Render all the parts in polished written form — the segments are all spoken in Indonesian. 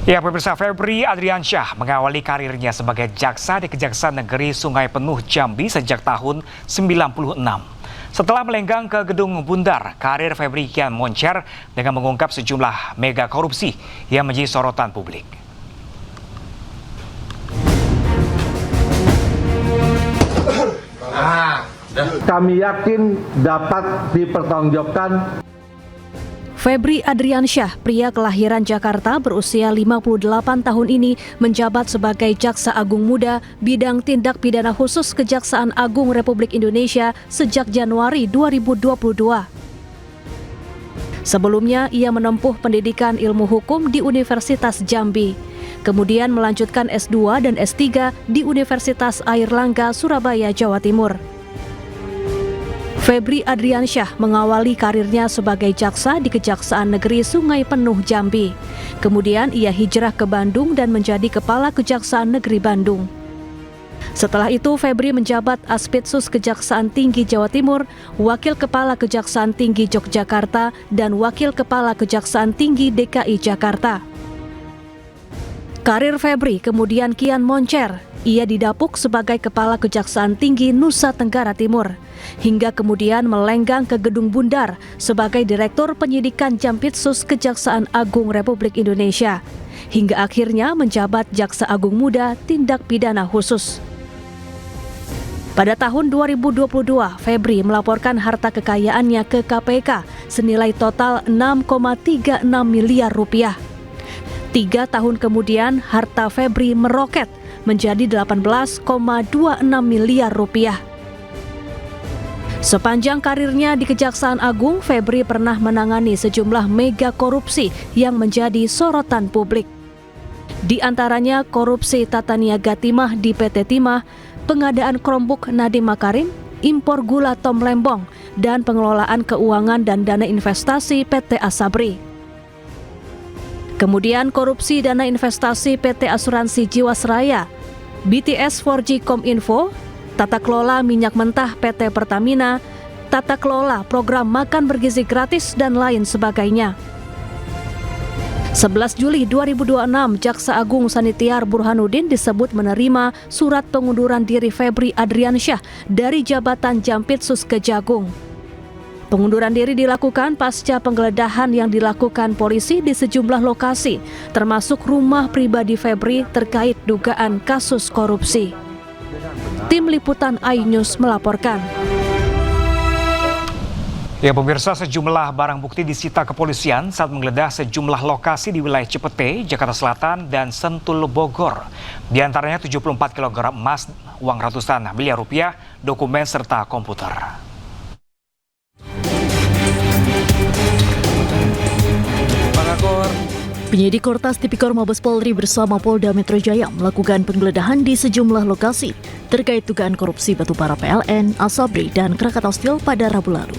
Ya, pemirsa, Febri Adriansyah mengawali karirnya sebagai jaksa di Kejaksaan Negeri Sungai Penuh Jambi sejak tahun 96. Setelah melenggang ke Gedung Bundar, karir Febri kian moncer dengan mengungkap sejumlah mega korupsi yang menjadi sorotan publik. Kami yakin dapat dipertanggungjawabkan. Febri Adriansyah, pria kelahiran Jakarta berusia 58 tahun ini menjabat sebagai Jaksa Agung Muda bidang tindak pidana khusus Kejaksaan Agung Republik Indonesia sejak Januari 2022. Sebelumnya, ia menempuh pendidikan ilmu hukum di Universitas Jambi. Kemudian melanjutkan S2 dan S3 di Universitas Airlangga, Surabaya, Jawa Timur. Febri Adriansyah mengawali karirnya sebagai jaksa di Kejaksaan Negeri Sungai Penuh Jambi. Kemudian ia hijrah ke Bandung dan menjadi Kepala Kejaksaan Negeri Bandung. Setelah itu Febri menjabat Aspitsus Kejaksaan Tinggi Jawa Timur, Wakil Kepala Kejaksaan Tinggi Yogyakarta, dan Wakil Kepala Kejaksaan Tinggi DKI Jakarta. Karir Febri kemudian kian moncer. Ia didapuk sebagai Kepala Kejaksaan Tinggi Nusa Tenggara Timur, hingga kemudian melenggang ke Gedung Bundar sebagai Direktur Penyidikan Jampitsus Kejaksaan Agung Republik Indonesia, hingga akhirnya menjabat Jaksa Agung Muda Tindak Pidana Khusus. Pada tahun 2022, Febri melaporkan harta kekayaannya ke KPK senilai total 6,36 miliar rupiah. 3 tahun kemudian, harta Febri meroket menjadi 18,26 miliar rupiah. Sepanjang karirnya di Kejaksaan Agung, Febri pernah menangani sejumlah mega korupsi yang menjadi sorotan publik. Di antaranya korupsi tata niaga timah di PT Timah, pengadaan Chromebook Nadiem Makarim, impor gula Tom Lembong, dan pengelolaan keuangan dan dana investasi PT Asabri. Kemudian korupsi dana investasi PT Asuransi Jiwasraya, BTS 4G Kominfo, tata kelola minyak mentah PT Pertamina, tata kelola program makan bergizi gratis, dan lain sebagainya. 11 Juli 2026, Jaksa Agung Sanitiar Burhanuddin disebut menerima surat pengunduran diri Febri Adriansyah dari jabatan Jampitsus Kejagung. Pengunduran diri dilakukan pasca penggeledahan yang dilakukan polisi di sejumlah lokasi, termasuk rumah pribadi Febri terkait dugaan kasus korupsi. Tim Liputan iNews melaporkan. Ya, pemirsa, sejumlah barang bukti disita kepolisian saat menggeledah sejumlah lokasi di wilayah Cipete, Jakarta Selatan, dan Sentul, Bogor. Di antaranya 74 kg emas, uang ratusan miliar rupiah, dokumen, serta komputer. Penyidik Kortas Tipikor Mabes Polri bersama Polda Metro Jaya melakukan penggeledahan di sejumlah lokasi terkait dugaan korupsi batubara PLN, Asabri, dan Krakatau Steel pada Rabu lalu.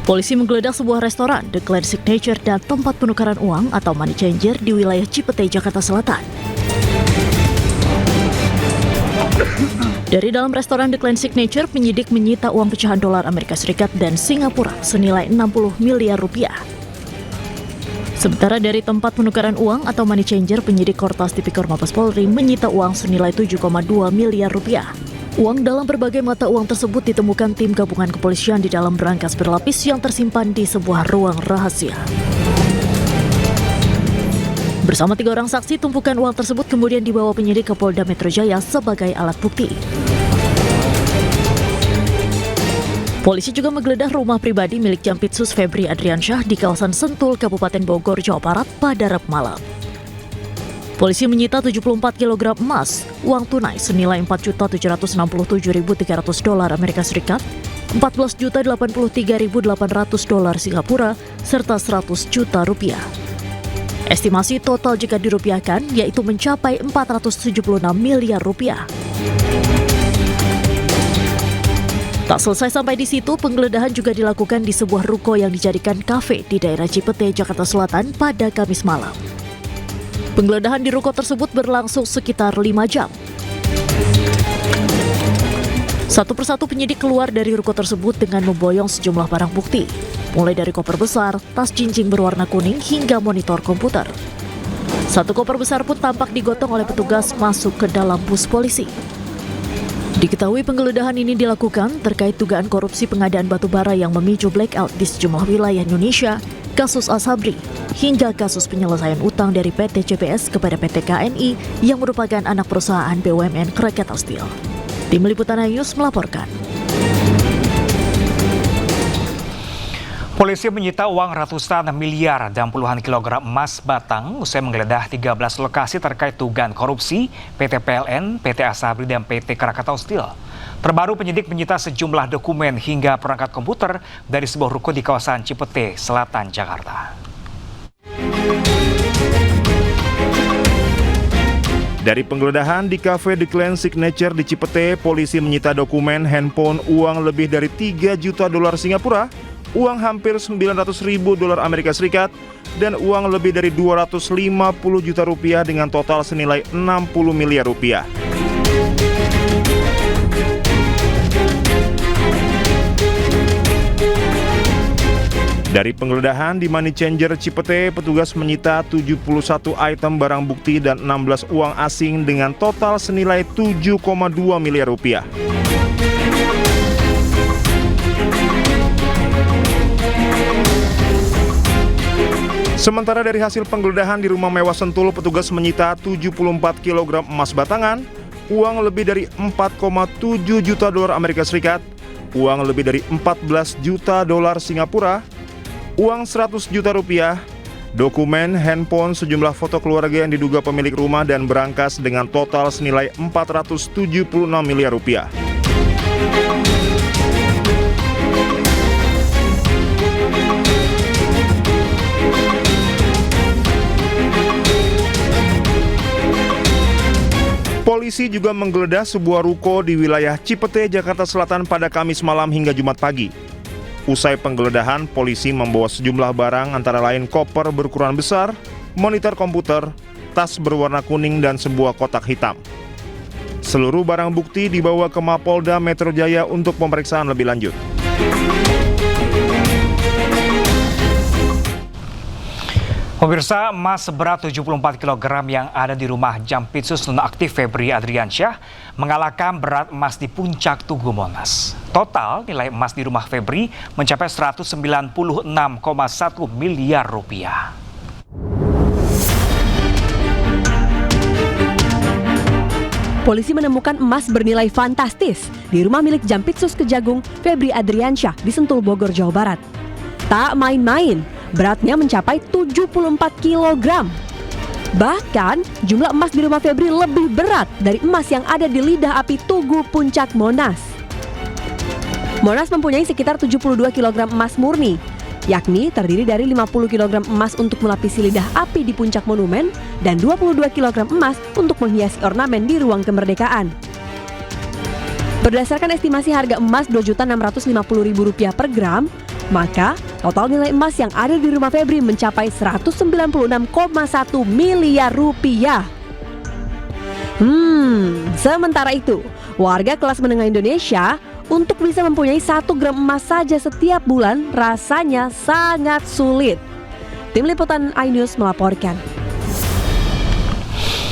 Polisi menggeledah sebuah restoran, The Clan Signature, dan tempat penukaran uang atau money changer di wilayah Cipete, Jakarta Selatan. Dari dalam restoran The Clan Signature, penyidik menyita uang pecahan dolar Amerika Serikat dan Singapura senilai 60 miliar rupiah. Sementara dari tempat penukaran uang atau money changer, penyidik Kortas Tipikor Mabes Polri menyita uang senilai 7,2 miliar rupiah. Uang dalam berbagai mata uang tersebut ditemukan tim gabungan kepolisian di dalam berangkas berlapis yang tersimpan di sebuah ruang rahasia. Bersama 3 orang saksi, tumpukan uang tersebut kemudian dibawa penyidik ke Polda Metro Jaya sebagai alat bukti. Polisi juga menggeledah rumah pribadi milik Jampitsus Febri Adriansyah di kawasan Sentul, Kabupaten Bogor, Jawa Barat pada Rabu malam. Polisi menyita 74 kg emas, uang tunai senilai 4.767.300 dolar Amerika Serikat, 14.083.800 dolar Singapura, serta 100 juta rupiah. Estimasi total jika dirupiahkan yaitu mencapai 476 miliar rupiah. Tak selesai sampai di situ, penggeledahan juga dilakukan di sebuah ruko yang dijadikan kafe di daerah Cipete, Jakarta Selatan pada Kamis malam. Penggeledahan di ruko tersebut berlangsung sekitar 5 jam. Satu persatu penyidik keluar dari ruko tersebut dengan memboyong sejumlah barang bukti, mulai dari koper besar, tas jinjing berwarna kuning, hingga monitor komputer. Satu koper besar pun tampak digotong oleh petugas masuk ke dalam bus polisi. Diketahui penggeledahan ini dilakukan terkait dugaan korupsi pengadaan batubara yang memicu blackout di sejumlah wilayah Indonesia, kasus Asabri, hingga kasus penyelesaian utang dari PT CPS kepada PT KNI yang merupakan anak perusahaan BUMN Krakatau Steel. Tim Liputan News melaporkan. Polisi menyita uang ratusan miliar dan puluhan kilogram emas batang usai menggeledah 13 lokasi terkait dugaan korupsi PT PLN, PT Asabri, dan PT Krakatau Steel. Terbaru penyidik menyita sejumlah dokumen hingga perangkat komputer dari sebuah ruko di kawasan Cipete, Selatan, Jakarta. Dari penggeledahan di Cafe The Clan Signature di Cipete, polisi menyita dokumen, handphone, uang lebih dari 3 juta dolar Singapura, uang hampir 900.000 dolar Amerika Serikat, dan uang lebih dari 250 juta rupiah dengan total senilai 60 miliar rupiah. Dari penggeledahan di Money Changer Cipete, petugas menyita 71 item barang bukti dan 16 uang asing dengan total senilai 7,2 miliar rupiah. Sementara dari hasil penggeledahan di rumah mewah Sentul, petugas menyita 74 kg emas batangan, uang lebih dari 4,7 juta dolar Amerika Serikat, uang lebih dari 14 juta dolar Singapura, uang 100 juta rupiah, dokumen, handphone, sejumlah foto keluarga yang diduga pemilik rumah dan berangkas dengan total senilai 476 miliar rupiah. Polisi juga menggeledah sebuah ruko di wilayah Cipete, Jakarta Selatan pada Kamis malam hingga Jumat pagi. Usai penggeledahan, polisi membawa sejumlah barang antara lain koper berukuran besar, monitor komputer, tas berwarna kuning, dan sebuah kotak hitam. Seluruh barang bukti dibawa ke Mapolda Metro Jaya untuk pemeriksaan lebih lanjut. Pemirsa, emas seberat 74 kg yang ada di rumah Jampitsus nonaktif Febri Adriansyah mengalahkan berat emas di puncak Tugu Monas. Total nilai emas di rumah Febri mencapai 196,1 miliar rupiah. Polisi menemukan emas bernilai fantastis di rumah milik Jampitsus Kejagung Febri Adriansyah di Sentul, Bogor, Jawa Barat. Tak main-main, beratnya mencapai 74 kg. Bahkan, jumlah emas di rumah Febri lebih berat dari emas yang ada di lidah api Tugu Puncak Monas. Monas mempunyai sekitar 72 kg emas murni, yakni terdiri dari 50 kg emas untuk melapisi lidah api di puncak monumen dan 22 kg emas untuk menghiasi ornamen di ruang kemerdekaan. Berdasarkan estimasi harga emas Rp2.650.000 per gram, maka total nilai emas yang ada di rumah Febri mencapai 196,1 miliar rupiah. Sementara itu, warga kelas menengah Indonesia untuk bisa mempunyai 1 gram emas saja setiap bulan rasanya sangat sulit. Tim Liputan iNews melaporkan.